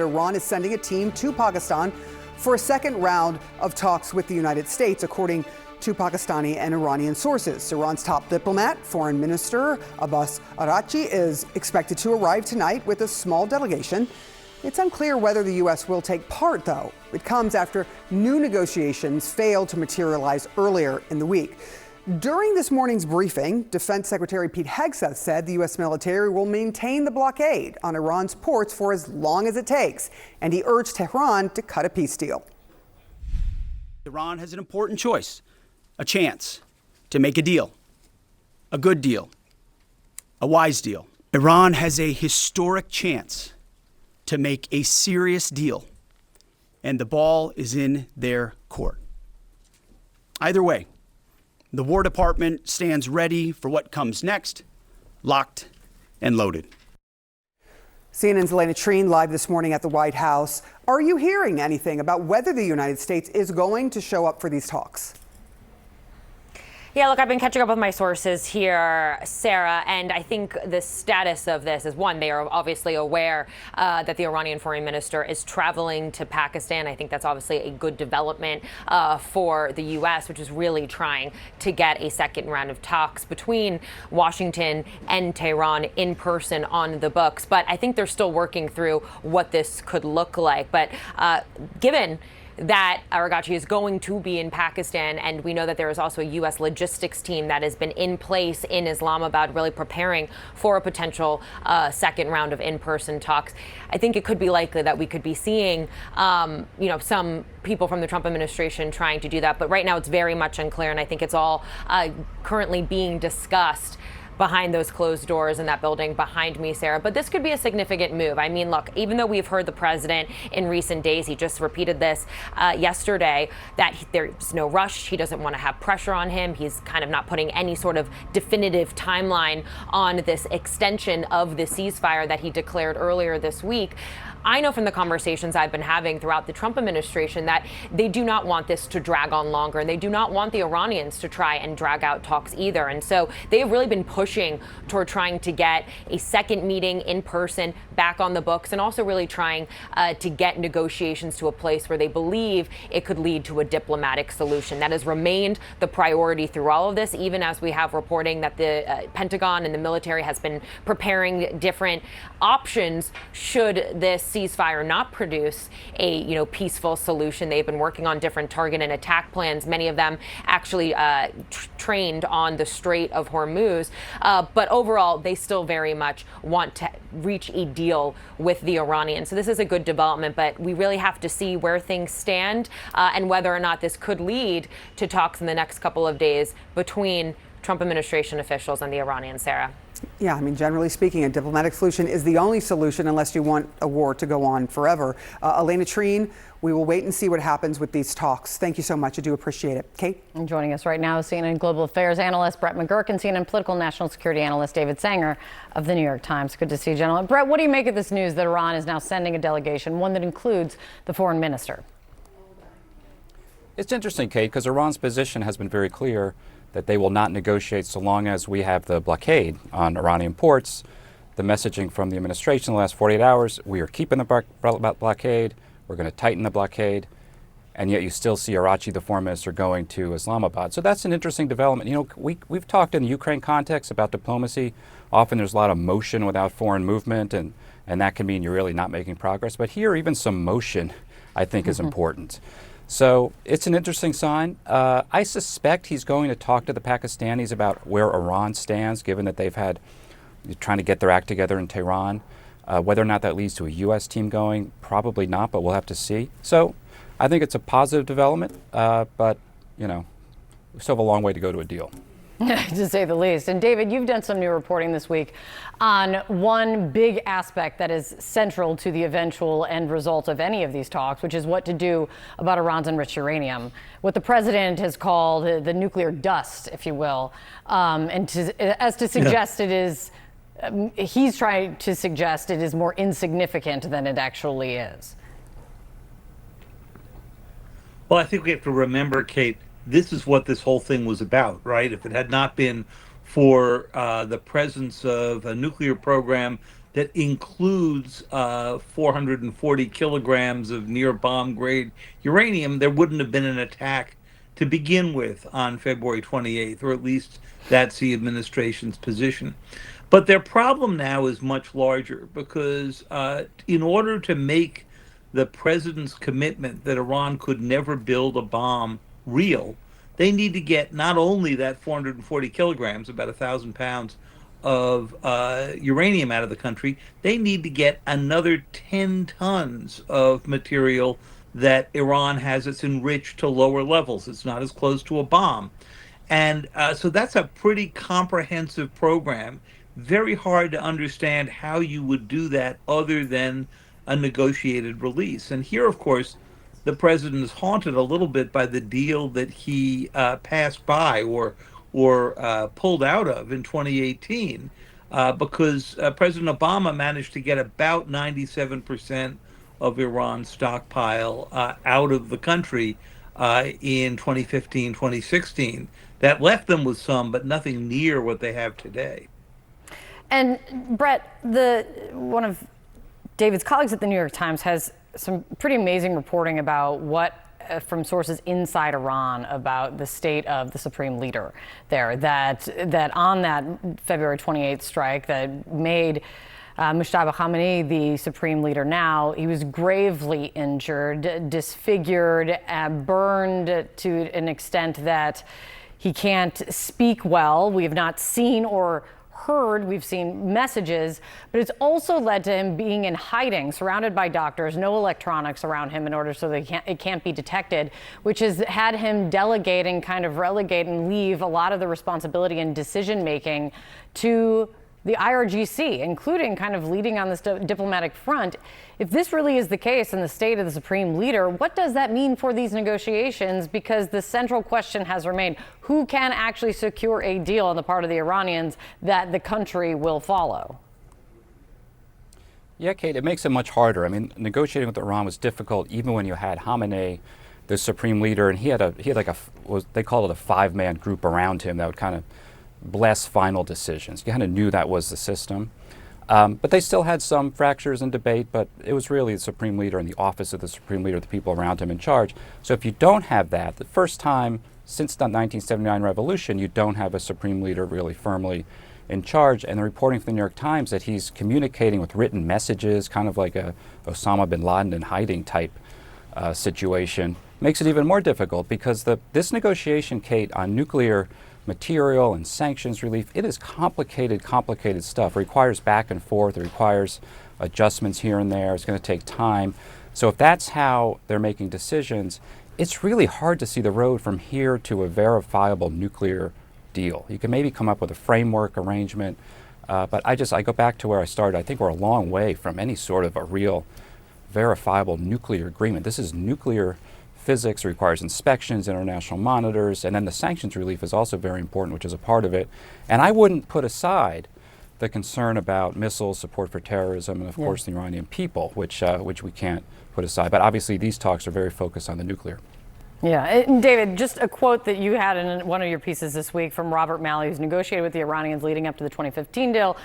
Iran is sending a team to Pakistan for a second round of talks with the United States, according to Pakistani and Iranian sources. Iran's top diplomat, Foreign Minister Abbas Araghchi, is expected to arrive tonight with a small delegation. It's unclear whether the U.S. will take part, though. It comes after new negotiations failed to materialize earlier in the week. During this morning's briefing, Defense Secretary Pete Hegseth said the U.S. military will maintain the blockade on Iran's ports for as long as it takes, and he urged Tehran to cut a peace deal. Iran has an important choice, a chance to make a deal, a good deal, a wise deal. Iran has a historic chance to make a serious deal, and the ball is in their court. Either way, the War Department stands ready for what comes next, locked and loaded. CNN's Elena Treen live this morning at the White House. Are you hearing anything about whether the United States is going to show up for these talks? Yeah, look, I've been catching up with my sources here, Sarah, and I think the status of this is, one, they are obviously aware that the Iranian foreign minister is traveling to Pakistan. I think that's obviously a good development for the U.S., which is really trying to get a second round of talks between Washington and Tehran in person on the books. But I think they're still working through what this could look like. But given that Araghchi is going to be in Pakistan, and we know that there is also a U.S. logistics team that has been in place in Islamabad, really preparing for a potential second round of in-person talks. I think it could be likely that we could be seeing, some people from the Trump administration trying to do that. But right now, it's very much unclear, and I think it's all currently being discussed behind those closed doors in that building behind me, Sarah. But this could be a significant move. I mean, look, even though we've heard the president in recent days, he just repeated this yesterday, that there's no rush. He doesn't want to have pressure on him. He's kind of not putting any sort of definitive timeline on this extension of the ceasefire that he declared earlier this week. I know from the conversations I've been having throughout the Trump administration that they do not want this to drag on longer, and they do not want the Iranians to try and drag out talks either. And so they have really been pushing toward trying to get a second meeting in person back on the books, and also really trying to get negotiations to a place where they believe it could lead to a diplomatic solution. That has remained the priority through all of this, even as we have reporting that the Pentagon and the military has been preparing different options should this ceasefire not produce a peaceful solution. They've been working on different target and attack plans, many of them actually trained on the Strait of Hormuz. But overall, they still very much want to reach a deal with the Iranians. So this is a good development, but we really have to see where things stand and whether or not this could lead to talks in the next couple of days between Trump administration officials and the Iranians, Sarah. Yeah, I mean, generally speaking, a diplomatic solution is the only solution unless you want a war to go on forever. Elena Treen, we will wait and see what happens with these talks. Thank you so much. I do appreciate it. Kate? And joining us right now is CNN Global Affairs analyst Brett McGurk and CNN Political National Security analyst David Sanger of the New York Times. Good to see you, gentlemen. Brett, what do you make of this news that Iran is now sending a delegation, one that includes the foreign minister? It's interesting, Kate, because Iran's position has been very clear that they will not negotiate so long as we have the blockade on Iranian ports. The messaging from the administration in the last 48 hours, we are keeping the blockade, we're going to tighten the blockade, and yet you still see Araghchi, the foreign minister, going to Islamabad. So that's an interesting development. You know, we've talked in the Ukraine context about diplomacy. Often there's a lot of motion without foreign movement, and that can mean you're really not making progress. But here, even some motion, I think, is important. So it's an interesting sign. I suspect he's going to talk to the Pakistanis about where Iran stands, given that they've had trying to get their act together in Tehran. Whether or not that leads to a U.S. team going, probably not, but we'll have to see. So I think it's a positive development, but, we still have a long way to go to a deal. To say the least. And David, you've done some new reporting this week on one big aspect that is central to the eventual end result of any of these talks, which is what to do about Iran's enriched uranium, what the president has called the nuclear dust, if you will, suggest it is, he's trying to suggest it is more insignificant than it actually is. Well, I think we have to remember, Kate, this is what this whole thing was about, right? If it had not been for the presence of a nuclear program that includes 440 kilograms of near bomb grade uranium, there wouldn't have been an attack to begin with on February 28th, or at least that's the administration's position. But their problem now is much larger because in order to make the president's commitment that Iran could never build a bomb real, they need to get not only that 440 kilograms, about 1,000 pounds of uranium out of the country, they need to get another 10 tons of material that Iran has that's enriched to lower levels. It's not as close to a bomb. And so that's a pretty comprehensive program. Very hard to understand how you would do that other than a negotiated release. And here, of course, the president is haunted a little bit by the deal that he passed by or pulled out of in 2018, because President Obama managed to get about 97% of Iran's stockpile out of the country in 2015, 2016. That left them with some, but nothing near what they have today. And Brett, one of David's colleagues at the New York Times has some pretty amazing reporting about what from sources inside Iran about the state of the supreme leader there, that on that February 28th strike that made Mustafa Khamenei the supreme leader now, he was gravely injured, disfigured, burned to an extent that he can't speak well. We have not seen or heard, we've seen messages, but it's also led to him being in hiding, surrounded by doctors, no electronics around him in order so that it can't be detected, which has had him delegating, kind of relegate and leave a lot of the responsibility and decision making to the IRGC, including kind of leading on this diplomatic front. If this really is the case in the state of the supreme leader, what does that mean for these negotiations? Because the central question has remained, who can actually secure a deal on the part of the Iranians that the country will follow? Yeah, Kate, it makes it much harder. I mean, negotiating with Iran was difficult even when you had Khamenei, the supreme leader, and he had they called it a five-man group around him that would kind of bless final decisions. You kind of knew that was the system. But they still had some fractures and debate, but it was really the supreme leader and the office of the supreme leader, the people around him in charge. So if you don't have that, the first time since the 1979 revolution, you don't have a supreme leader really firmly in charge. And the reporting from the New York Times that he's communicating with written messages, kind of like a Osama bin Laden in hiding type situation, makes it even more difficult because this negotiation, Kate, on nuclear material and sanctions relief, it is complicated stuff. It requires back and forth. It requires adjustments here and there. It's going to take time. So if that's how they're making decisions, it's really hard to see the road from here to a verifiable nuclear deal. You can maybe come up with a framework arrangement, but I go back to where I started. I think we're a long way from any sort of a real verifiable nuclear agreement. This is nuclear physics, requires inspections, international monitors, and then the sanctions relief is also very important, which is a part of it. And I wouldn't put aside the concern about missiles, support for terrorism, and of course the Iranian people, which we can't put aside. But obviously these talks are very focused on the nuclear. Yeah, and David, just a quote that you had in one of your pieces this week from Robert Malley, who's negotiated with the Iranians leading up to the 2015 deal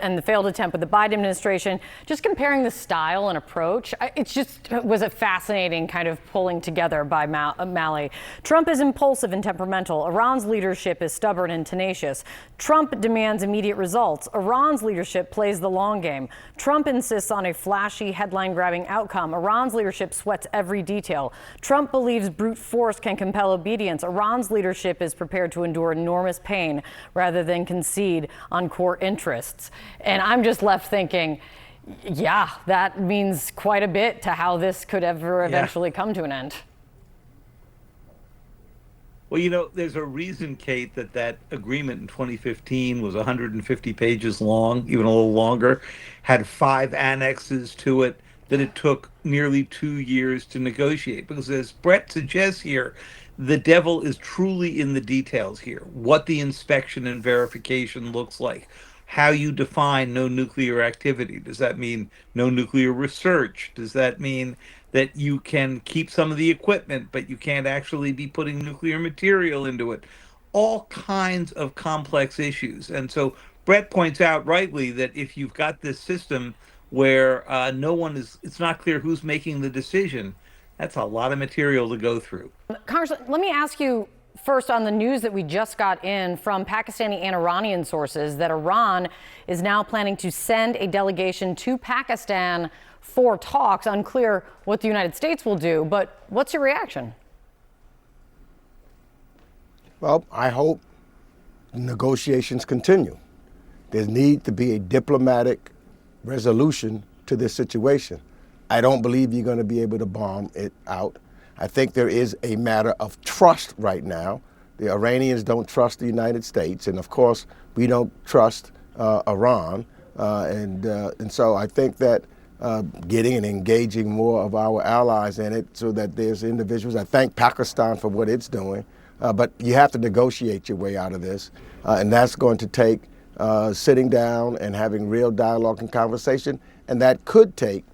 and the failed attempt with the Biden administration, just comparing the style and approach. It just was a fascinating kind of pulling together by Malley. Trump is impulsive and temperamental. Iran's leadership is stubborn and tenacious. Trump demands immediate results. Iran's leadership plays the long game. Trump insists on a flashy, headline-grabbing outcome. Iran's leadership sweats every detail. Trump believes brute force can compel obedience. Iran's leadership is prepared to endure enormous pain rather than concede on core interests. And I'm just left thinking, yeah, that means quite a bit to how this could ever eventually come to an end. Well, there's a reason, Kate, that agreement in 2015 was 150 pages long, even a little longer, had 5 annexes to it, that it took nearly 2 years to negotiate. Because as Brett suggests here, the devil is truly in the details here. What the inspection and verification looks like, how you define no nuclear activity. Does that mean no nuclear research? Does that mean that you can keep some of the equipment, but you can't actually be putting nuclear material into it? All kinds of complex issues. And so Brett points out rightly that if you've got this system where it's not clear who's making the decision, that's a lot of material to go through. Congressman, let me ask you first on the news that we just got in from Pakistani and Iranian sources that Iran is now planning to send a delegation to Pakistan for talks. Unclear what the United States will do, but what's your reaction? Well, I hope negotiations continue. There needs to be a diplomatic resolution to this situation. I don't believe you're going to be able to bomb it out. I think there is a matter of trust right now. The Iranians don't trust the United States, and of course, we don't trust Iran. And so I think that getting and engaging more of our allies in it so that there's individuals. I thank Pakistan for what it's doing, but you have to negotiate your way out of this, and that's going to take sitting down and having real dialogue and conversation, and that could take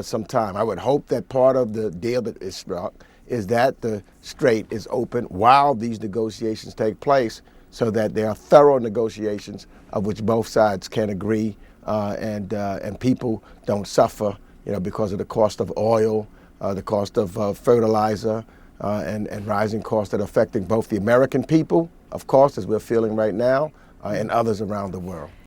some time. I would hope that part of the deal that is struck is that the strait is open while these negotiations take place so that there are thorough negotiations of which both sides can agree and people don't suffer, because of the cost of oil, the cost of fertilizer, and rising costs that are affecting both the American people, of course, as we're feeling right now, and others around the world.